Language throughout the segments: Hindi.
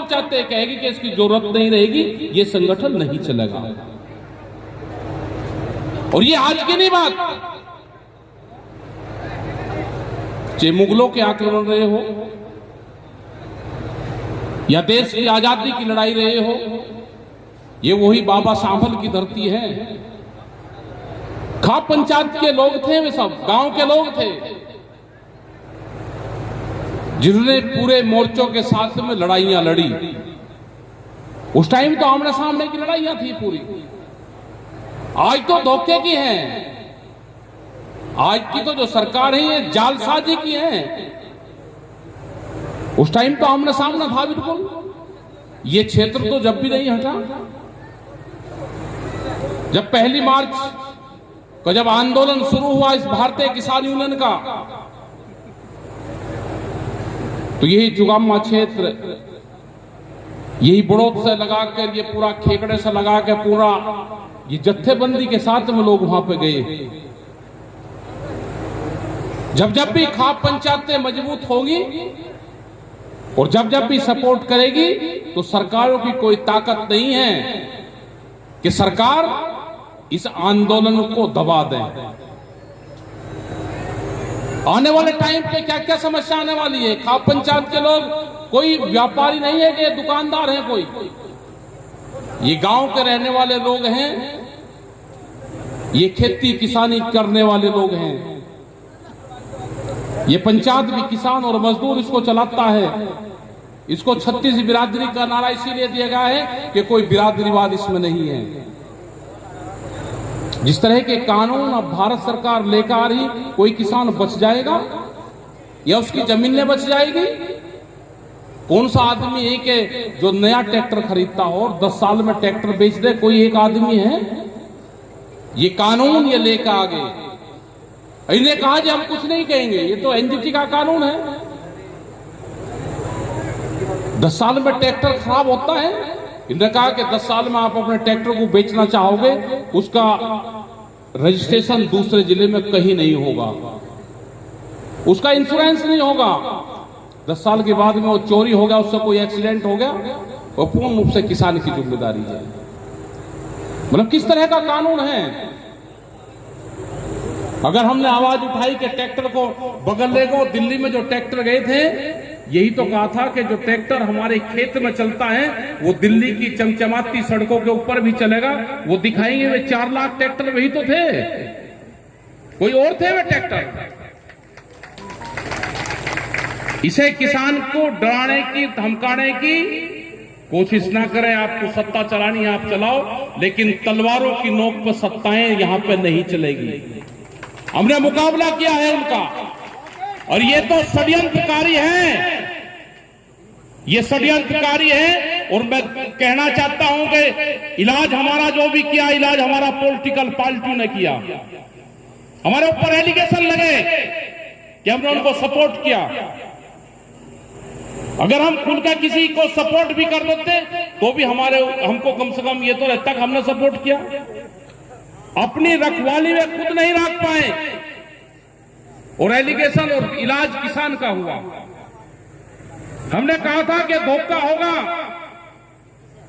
पंचायतें कहेगी कि इसकी जरूरत नहीं रहेगी, ये संगठन नहीं चलेगा। और ये आज की नहीं बात, चाहे मुगलों के आक्रमण रहे हो या देश की आजादी की लड़ाई रहे हो, ये वही बाबा सांभल की धरती है। खाप पंचायत के लोग थे, वे सब गांव के लोग थे जिन्होंने पूरे मोर्चों के साथ में लड़ाइयां लड़ी। उस टाइम तो आमने सामने की लड़ाइयां थी पूरी। आज तो धोखे की हैं, आज की तो जो सरकार है ये जालसाजी की है। उस टाइम तो आमने सामने था बिल्कुल। ये क्षेत्र तो जब भी नहीं हटा। जब 1 मार्च का जब आंदोलन शुरू हुआ इस भारतीय किसान यूनियन का, तो यही जुगामा क्षेत्र, यही बड़ौद से लगाकर ये पूरा खेकड़े से लगा के पूरा ये जत्थेबंदी के साथ में लोग वहां पे गए। जब भी खाप पंचायतें मजबूत होंगी और जब भी सपोर्ट करेगी, तो सरकारों की कोई ताकत नहीं है कि सरकार इस आंदोलन को दबा दे। आने वाले टाइम पे क्या क्या समस्या आने वाली है। खाप पंचायत के लोग कोई व्यापारी नहीं है कि दुकानदार है कोई, ये गांव के रहने वाले लोग हैं, ये खेती किसानी करने वाले लोग हैं। ये पंचायत भी किसान और मजदूर इसको चलाता है। इसको 36 बिरादरी का नारा इसीलिए दिया गया है कि कोई बिरादरीवाद इसमें नहीं है। जिस तरह के कानून अब भारत सरकार लेकर आ रही, कोई किसान बच जाएगा या उसकी जमीनें बच जाएगी? कौन सा आदमी है कि जो नया ट्रैक्टर खरीदता हो और 10 साल में ट्रैक्टर बेच दे? कोई एक आदमी है? ये कानून ये लेकर आ गए। इन्हें कहा कि हम कुछ नहीं कहेंगे, ये तो एनजीटी का कानून है। 10 साल में ट्रैक्टर खराब होता है। इन्होंने कहा कि 10 साल में आप अपने ट्रैक्टर को बेचना चाहोगे, उसका रजिस्ट्रेशन दूसरे जिले में कहीं नहीं होगा, उसका इंश्योरेंस नहीं होगा। 10 साल के बाद में वो चोरी हो गया, उससे कोई एक्सीडेंट हो गया, वो पूर्ण रूप से किसान की जिम्मेदारी है। मतलब किस तरह का कानून है? अगर हमने आवाज उठाई कि ट्रैक्टर को बगल ले गो, दिल्ली में जो ट्रैक्टर गए थे, यही तो कहा था कि जो ट्रैक्टर हमारे खेत में चलता है वो दिल्ली की चमचमाती सड़कों के ऊपर भी चलेगा। वो दिखाएंगे वे 4 लाख ट्रैक्टर वही तो थे, कोई और थे वे ट्रैक्टर। इसे किसान को डराने की, धमकाने की कोशिश ना करें। आपको सत्ता चलानी है आप चलाओ, लेकिन तलवारों की नोक पर सत्ताएं यहां पे नहीं चलेगी। हमने मुकाबला किया है उनका, और ये तो षड्यंत्रकारी है, ये षड्यंत्रकारी है। और मैं कहना चाहता हूं कि इलाज हमारा जो भी किया, इलाज हमारा पॉलिटिकल पार्टी ने किया। हमारे ऊपर एलिगेशन लगे कि हमने उनको सपोर्ट किया। अगर हम खुद का किसी को सपोर्ट भी कर देते तो भी हमको कम से कम ये तो रहता कि हमने सपोर्ट किया। अपनी रखवाली में खुद नहीं रख पाए और एलिगेशन और इलाज किसान का हुआ। हमने कहा था कि धोखा होगा,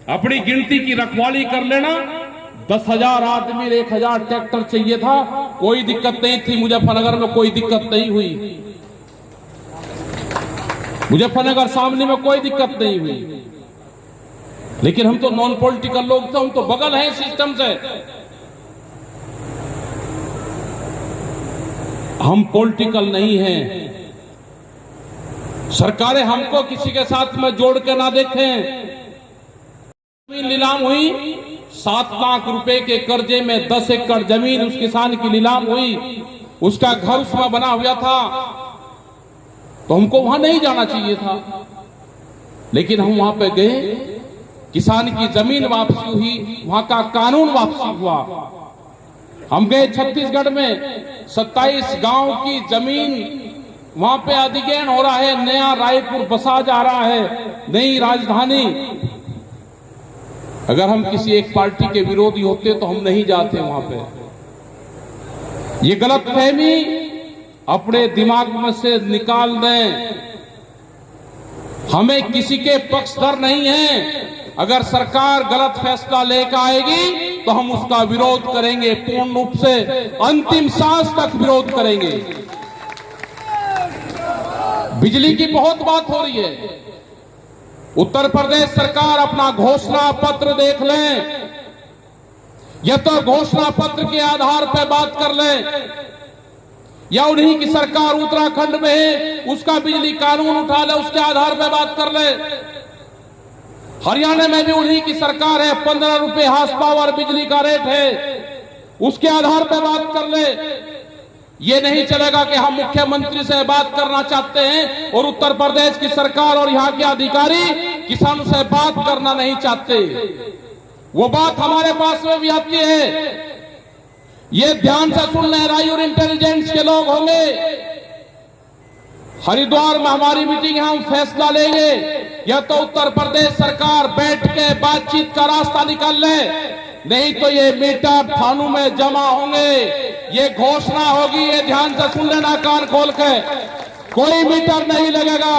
अपनी गिनती की रखवाली कर लेना। 10,000 आदमी, 1,000 ट्रैक्टर चाहिए था, कोई दिक्कत नहीं थी। मुजफ्फरनगर में कोई दिक्कत नहीं हुई, मुजफ्फरनगर सामने में कोई दिक्कत नहीं हुई। लेकिन हम तो नॉन पॉलिटिकल लोग थे, हम तो बगल हैं सिस्टम से। हम पॉलिटिकल नहीं हैं। सरकारें हमको किसी के साथ में जोड़ के ना देखें। नीलाम हुई 7 लाख रुपए के कर्जे में 10 एकड़ जमीन उस किसान की नीलाम हुई, उसका घर उसमें बना हुआ था, तो हमको वहां नहीं जाना चाहिए था। लेकिन हम वहां पे गए, किसान की जमीन वापसी हुई, वहां का कानून वापसी हुआ। हम गए छत्तीसगढ़ में, 27 गांव की जमीन वहां पे अधिग्रहण हो रहा है, नया रायपुर बसा जा रहा है, नई राजधानी। अगर हम किसी एक पार्टी के विरोधी होते तो हम नहीं जाते वहां पे। ये गलतफहमी अपने दिमाग में से निकाल दें। हमें किसी के पक्षधर नहीं है। अगर सरकार गलत फैसला लेकर आएगी तो हम उसका विरोध करेंगे, पूर्ण रूप से अंतिम सांस तक विरोध करेंगे। बिजली की बहुत बात हो रही है। उत्तर प्रदेश सरकार अपना घोषणा पत्र देख लें, या तो घोषणा पत्र के आधार पर बात कर लें, या उन्हीं की सरकार उत्तराखंड में है उसका बिजली कानून उठा ले, उसके आधार पर बात कर ले। हरियाणा में भी उन्हीं की सरकार है, 15 रुपए हाउस पावर बिजली का रेट है, उसके आधार पर बात कर ले। ये नहीं चलेगा कि हम मुख्यमंत्री से बात करना चाहते हैं और उत्तर प्रदेश की सरकार और यहाँ के अधिकारी किसानों से बात करना नहीं चाहते। वो बात हमारे पास में भी आती है। ये ध्यान से सुन लें, राय और इंटेलिजेंस के लोग होंगे। हरिद्वार में हमारी मीटिंग है, हम फैसला लेंगे, या तो उत्तर प्रदेश सरकार बैठ के बातचीत का रास्ता निकाल ले, नहीं तो ये मीटर थानों में जमा होंगे, ये घोषणा होगी। ये ध्यान से सुन लेना कान खोल के, कोई मीटर नहीं लगेगा।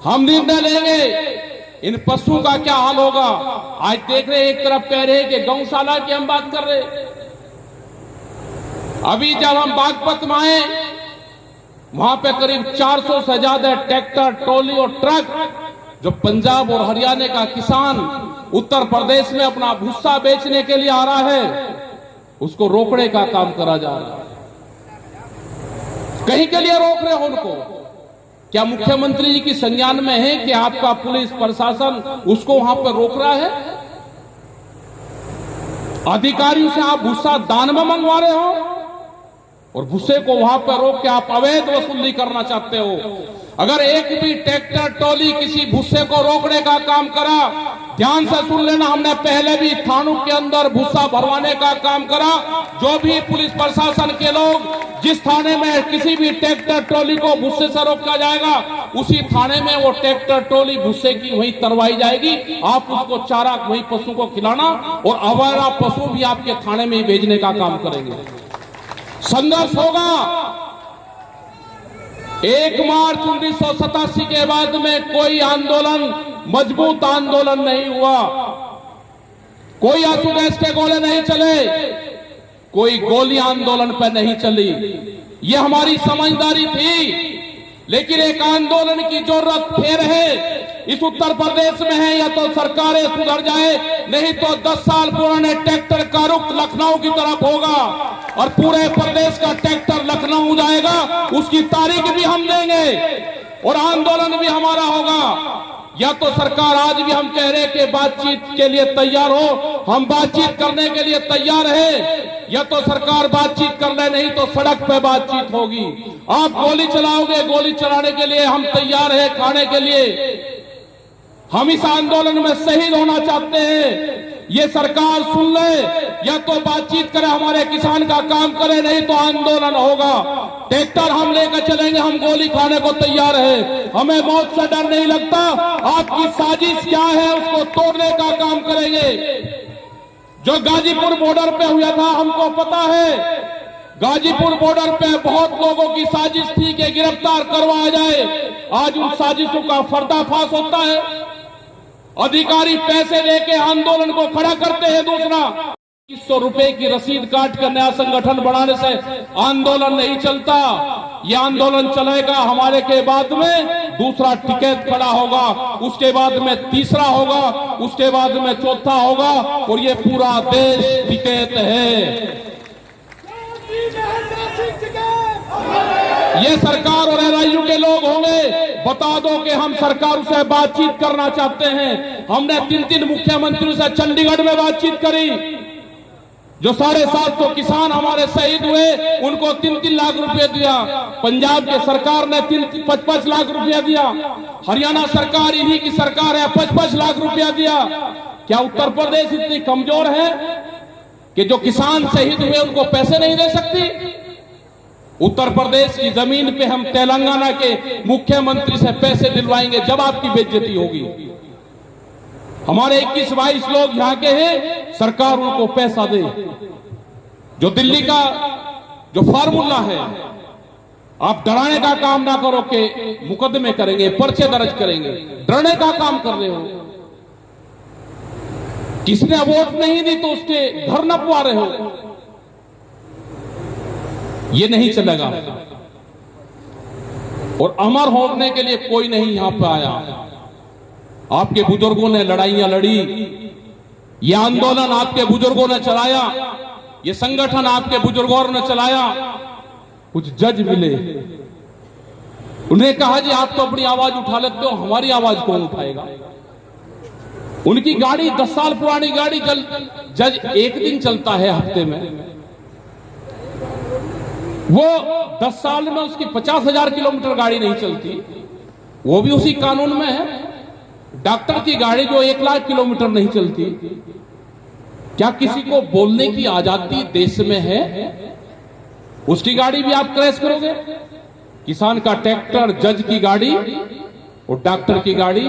हम निर्णय लेंगे। इन पशुओं का क्या हाल होगा? आज देख रहे एक तरफ कह रहे कि गौशाला की हम बात कर रहे, अभी जब हम बागपत में आए वहां पे करीब 400 से ज्यादा ट्रैक्टर, ट्रॉली और ट्रक जो पंजाब और हरियाणा का किसान उत्तर प्रदेश में अपना भूसा बेचने के लिए आ रहा है, उसको रोकने का काम करा जा रहा है। कहीं के लिए रोक रहे हो उनको? क्या मुख्यमंत्री जी की संज्ञान में है कि आपका पुलिस प्रशासन उसको वहां पर रोक रहा है? अधिकारियों से आप भूसा दान में मंगवा रहे हो और भूसे को वहां पर रोक के आप अवैध वसूली करना चाहते हो। अगर एक भी ट्रैक्टर ट्रॉली किसी भूसे को रोकने का काम करा, ध्यान से सुन लेना, हमने पहले भी थानों के अंदर भूसा भरवाने का काम करा। जो भी पुलिस प्रशासन के लोग जिस थाने में किसी भी ट्रैक्टर ट्रॉली को भूसे से रोका जाएगा, उसी थाने में वो ट्रैक्टर ट्रॉली भूसे की वहीं तरवाई जाएगी। आप उसको चारा वहीं पशु को खिलाना और आवारा पशु भी आपके थाने में ही भेजने का काम करेंगे। संघर्ष होगा। 1 मार्च 1987 के बाद में कोई आंदोलन, मजबूत आंदोलन नहीं हुआ। कोई आंसू गैस के गोले नहीं चले, कोई गोली आंदोलन पर नहीं चली। ये हमारी समझदारी थी। लेकिन एक आंदोलन की जरूरत फिर है इस उत्तर प्रदेश में है, या तो सरकारें सुधर जाए, नहीं तो 10 साल पुराने ट्रैक्टर का रुख लखनऊ की तरफ होगा और पूरे प्रदेश का ट्रैक्टर लखनऊ जाएगा। उसकी तारीख भी हम देंगे और आंदोलन भी हमारा होगा। या तो सरकार, आज भी हम कह रहे कि बातचीत के लिए तैयार हो, हम बातचीत करने के लिए तैयार है, या तो सरकार बातचीत कर ले, नहीं तो सड़क पे बातचीत होगी। आप गोली चलाओगे, गोली चलाने के लिए हम तैयार है, खाने के लिए। हम इस आंदोलन में शहीद होना चाहते हैं। ये सरकार सुन ले, या तो बातचीत करे, हमारे किसान का काम करे, नहीं तो आंदोलन होगा। ट्रैक्टर हम लेकर चलेंगे, हम गोली खाने को तैयार है, हमें मौत से डर नहीं लगता। आपकी साजिश क्या है उसको तोड़ने का काम करेंगे। जो गाजीपुर बॉर्डर पे हुआ था हमको पता है। गाजीपुर बॉर्डर पे बहुत लोगों की साजिश थी कि गिरफ्तार करवाया जाए। आज उन साजिशों का पर्दाफाश होता है। अधिकारी पैसे देके आंदोलन को खड़ा करते हैं। दूसरा, 2100 रुपए की रसीद काट कर नया संगठन बनाने से आंदोलन नहीं चलता। ये आंदोलन चलेगा, हमारे के बाद में दूसरा टिकट खड़ा होगा, उसके बाद में तीसरा होगा, उसके बाद में चौथा होगा, और ये पूरा देश टिकट है। ये सरकार और एनआईयू के लोग होंगे, बता दो कि हम सरकार से बातचीत करना चाहते हैं। हमने 3 मुख्यमंत्रियों से चंडीगढ़ में बातचीत करी। जो 750 किसान हमारे शहीद हुए, उनको 3-3 लाख रुपए दिया। पंजाब के सरकार ने 55 लाख रुपया दिया। हरियाणा सरकार, इन्हीं की सरकार है, 55 लाख रुपया दिया। क्या उत्तर प्रदेश इतनी कमजोर है कि जो किसान शहीद हुए उनको पैसे नहीं दे सकती? उत्तर प्रदेश की जमीन पे हम तेलंगाना के मुख्यमंत्री से पैसे दिलवाएंगे जब आपकी बेइज्जती होगी। हमारे 21-22 लोग यहाँ के हैं, सरकार उनको पैसा दे। जो दिल्ली का जो फार्मूला है आप डराने का काम ना करो कि मुकदमे करेंगे, पर्चे दर्ज करेंगे। डरने का काम कर रहे हो। किसने वोट नहीं दी तो उसके घर न पुआ रहे हो। ये नहीं चलेगा। और अमर होने के लिए कोई नहीं यहां पे आया। आपके बुजुर्गों ने लड़ाइयां लड़ी, ये आंदोलन आपके बुजुर्गों ने चलाया, ये संगठन आपके बुजुर्गों ने चलाया। कुछ जज मिले, उन्हें कहा जी आप तो अपनी आवाज उठा लेते हो, हमारी आवाज कौन उठाएगा। उनकी गाड़ी 10 साल पुरानी गाड़ी जज एक दिन चलता है हफ्ते में, वो 10 साल में उसकी 50,000 किलोमीटर गाड़ी नहीं चलती, वो भी उसी कानून में है। डॉक्टर की गाड़ी जो 1 लाख किलोमीटर नहीं चलती, क्या किसी को बोलने की आजादी देश में है? उसकी गाड़ी भी आप क्रैश करोगे। किसान का ट्रैक्टर, जज की गाड़ी और डॉक्टर की गाड़ी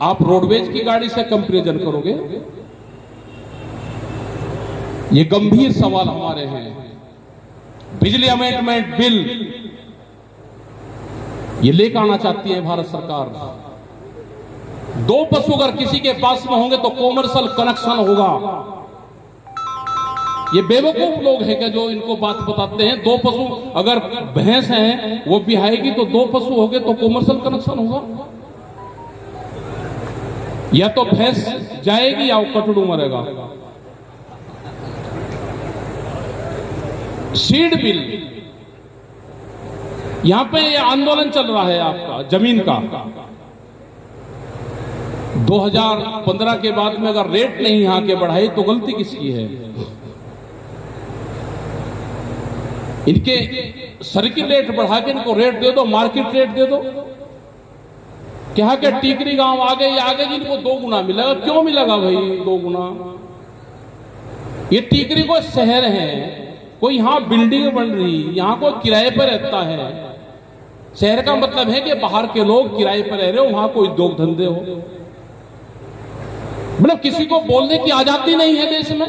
आप रोडवेज की गाड़ी से कंपैरिजन करोगे। ये गंभीर सवाल हमारे हैं। बिजली अमेंडमेंट बिल ये लेकर आना चाहती है भारत सरकार। 2 पशु अगर किसी के पास में होंगे तो कॉमर्शियल कनेक्शन होगा। ये बेवकूफ लोग हैं क्या जो इनको बात बताते हैं। 2 पशु अगर भैंस है वो बिहाएगी तो 2 पशु हो गए तो कॉमर्शियल कनेक्शन होगा। या तो भैंस जाएगी या वो कटड़ू मरेगा। सीड बिल, यहां पे ये आंदोलन चल रहा है आपका जमीन का। 2015 के बाद में अगर रेट नहीं यहां के बढ़ाई तो गलती किसकी है? इनके सर्किल रेट बढ़ा के इनको रेट दे दो, मार्केट रेट दे दो। क्या कि टीकरी गांव आगे जिनको 2 गुना मिलेगा। क्यों मिलेगा भाई 2 गुना? ये टीकरी को शहर है, कोई यहां बिल्डिंग बन रही, यहां कोई किराए पर रहता है। शहर का मतलब है कि बाहर के लोग किराए पर रह रहे हो, वहां कोई उद्योग धंधे हो। मतलब किसी को बोलने की आजादी नहीं है देश में।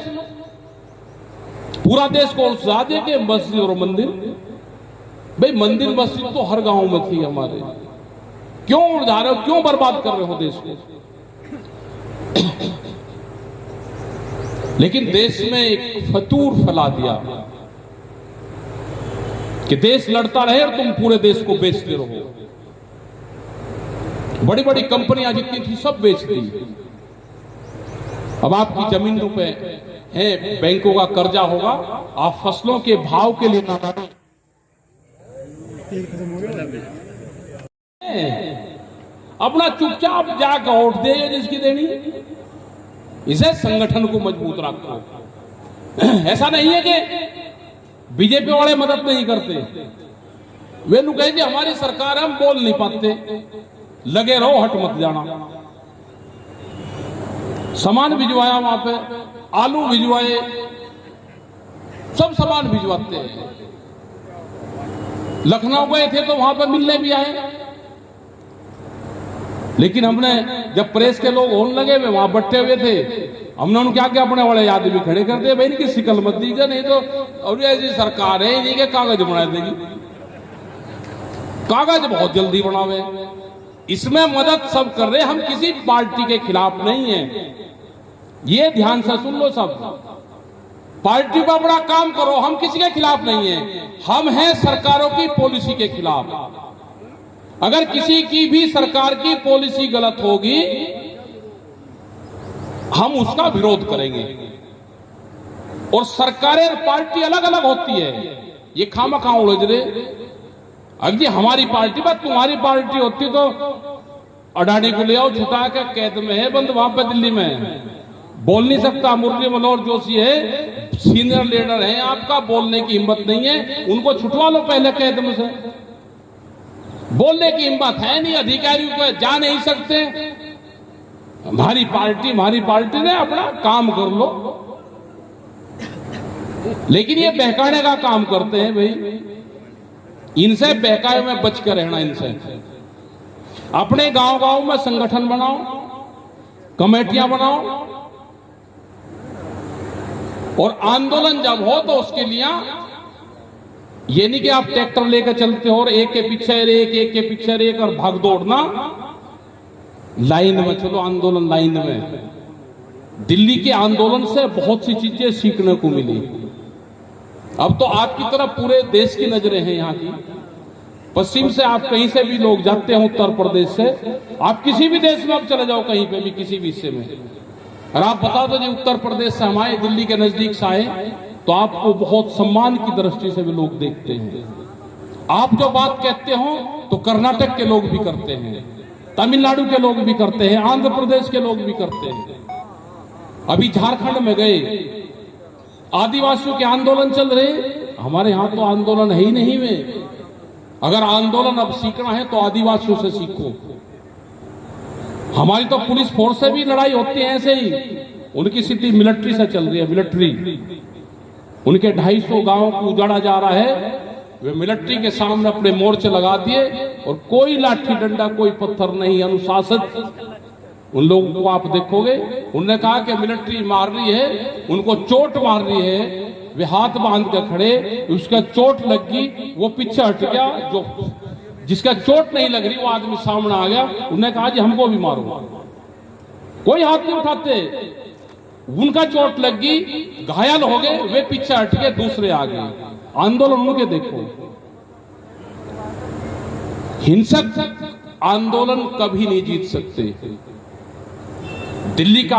पूरा देश को उलझा दे के मस्जिद और मंदिर। भाई मंदिर मस्जिद तो हर गांव में थी हमारे, क्यों उलझा रहे हो, क्यों बर्बाद कर रहे हो देश को? लेकिन देश में एक फतूर फैला दिया कि देश लड़ता रहे और तुम पूरे देश को बेचते रहो। बड़ी बड़ी कंपनियां जितनी थी सब बेच दी। अब आपकी जमीनों पे है, बैंकों का कर्जा होगा, आप फसलों के भाव के लिए ना अपना चुपचाप जाकर वोट दे जिसकी देनी। इसे संगठन को मजबूत रखो। ऐसा नहीं है कि बीजेपी वाले मदद नहीं करते। वे लोग कहेंगे हमारी सरकार, हम बोल नहीं पाते, लगे रहो, हट मत जाना। सामान भिजवाया वहां पे, आलू भिजवाए, सब सामान भिजवाते हैं। लखनऊ गए थे तो वहां पे मिलने भी आए, लेकिन हमने जब प्रेस के लोग होने लगे, वे वहां बट्टे हुए थे, हमने उनको क्या क्या अपने वाले आदमी खड़े कर दिए। भाई इनकी शिकल मत दीजिए, नहीं तो और ऐसी सरकार है इन्हीं के कागज बना देगी। कागज बहुत जल्दी बनावे। इसमें मदद सब कर रहे, हम किसी पार्टी के खिलाफ नहीं है। ये ध्यान से सुन लो सब। पार्टी का बड़ा काम करो, हम किसी के खिलाफ नहीं है। हम हैं सरकारों की पॉलिसी के खिलाफ। अगर किसी की भी सरकार की पॉलिसी गलत होगी, हम उसका विरोध करेंगे। और सरकारें और पार्टी अलग अलग होती है, ये खामखा उलझ रहे। अगर हमारी पार्टी बात तुम्हारी पार्टी होती तो अडानी को ले आओ, छुटा के कैद में है, बंद वहां पे दिल्ली में, बोल नहीं सकता। मुरली मनोहर जोशी है, सीनियर लीडर है आपका, बोलने की हिम्मत नहीं है, उनको छुटवा लो पहले कैद में से। बोलने की हिम्मत है नहीं, अधिकारियों को जा नहीं सकते। हमारी पार्टी ने अपना काम कर लो। लेकिन ये बहकाने का काम करते हैं भाई। इनसे बहकाए में बच कर रहना। इनसे अपने गांव में संगठन बनाओ, कमेटियां बनाओ, और आंदोलन जब हो तो उसके लिए ये नहीं कि आप ट्रैक्टर लेकर चलते हो और एक के पीछे एक के पीछे एक और भाग दौड़ना। लाइन में चलो, आंदोलन लाइन में। दिल्ली के आंदोलन से बहुत सी चीजें सीखने को मिली। अब तो आपकी तरफ पूरे देश की नजरें हैं यहाँ की। पश्चिम से आप कहीं से भी लोग जाते हो, उत्तर प्रदेश से, आप किसी भी देश में आप चले जाओ, कहीं पे भी किसी भी हिस्से में, और आप बता दो जी उत्तर प्रदेश से हम आए, दिल्ली के नजदीक से आए, तो आपको बहुत सम्मान की दृष्टि से भी लोग देखते हैं। आप जो बात कहते हो तो कर्नाटक के लोग भी करते हैं, तमिलनाडु के लोग भी करते हैं, आंध्र प्रदेश के लोग भी करते हैं। अभी झारखंड में गए, आदिवासियों के आंदोलन चल रहे, हमारे यहां तो आंदोलन है ही नहीं में। अगर आंदोलन अब सीखना है तो आदिवासियों से सीखो। हमारी तो पुलिस फोर्स से भी लड़ाई होती है ऐसे ही, उनकी स्थिति मिलिट्री से चल रही है। मिलिट्री, उनके 250 गांवों को उजाड़ा जा रहा है, वे मिलिट्री के सामने अपने मोर्चे लगा दिए और कोई लाठी डंडा, कोई पत्थर नहीं, अनुशासित। उन लोगों को आप देखोगे, उन्होंने कहा कि मिलिट्री मार रही है, उनको चोट मार रही है, वे हाथ बांध कर खड़े, उसका चोट लग गई, वो पीछे हट गया, जो जिसका चोट नहीं लग रही वो आदमी सामने आ गया, उन्होंने कहा जी हमको भी मारो। कोई हाथ नहीं उठाते, उनका चोट लग गई, घायल हो गए, वे पीछे हट गए, दूसरे आ गए। आंदोलन उनके देखो। हिंसक आंदोलन कभी नहीं जीत सकते। दिल्ली का